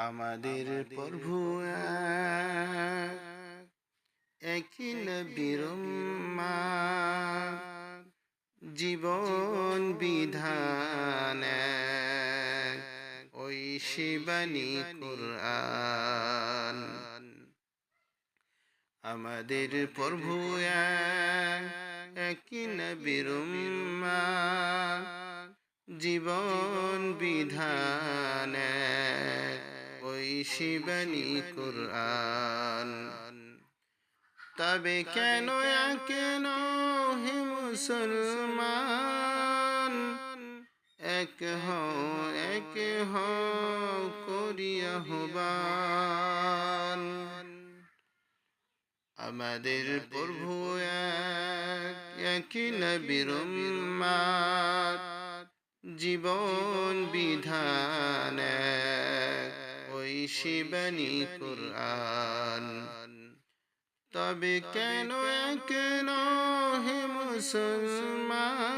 আমাদের প্রভু একই নবীর উম্মত, জীবন বিধান ওই শিবানী কুরআন। আমাদের প্রভু একই নবীর উম্মত, জীবন বিধান ওই শিবানী কুরআন। তবে কেন হে মুসলমান, এক হও করিয়া আহ্বান। আমাদের প্রভু একই নবীর উম্মত, জীবন বিধান ওই শিবানী কুরআন। তবে কেন হে মুসলমান,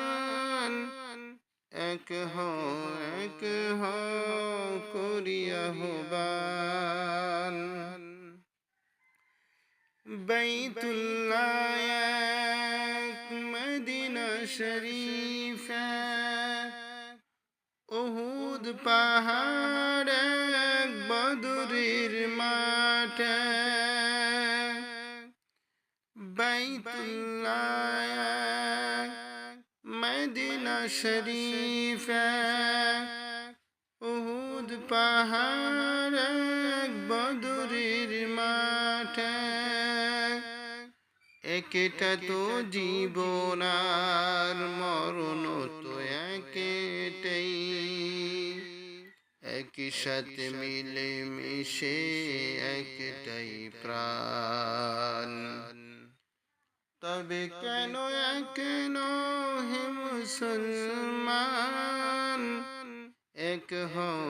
এক হও করিয়া আহ্বান। বাইতুল্লাহ মদিনা শরীফ, উহুদ পাহাড় বদরের মাঠ। বাইতুল্লাহ মদিনা শরীফ, উহুদ পাহাড় বদরের মাঠ। একটা তো জীবন আর মরণ তো একটাই, একই সাথে মিলে মিশে একটাই প্রাণ। তবে কেন হে মুসলমান, এক হও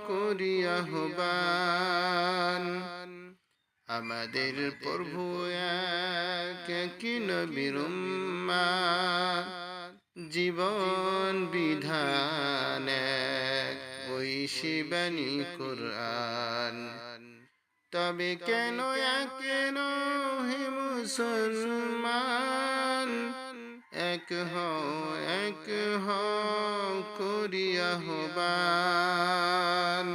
করিয়া আহ্বান। আমাদের প্রভু একই নবীর উম্মত, জীবন বিধান ওই শিবানী কুরআন। তবে কেন হে মুসলমান, এক হও করিয়া আহ্বান।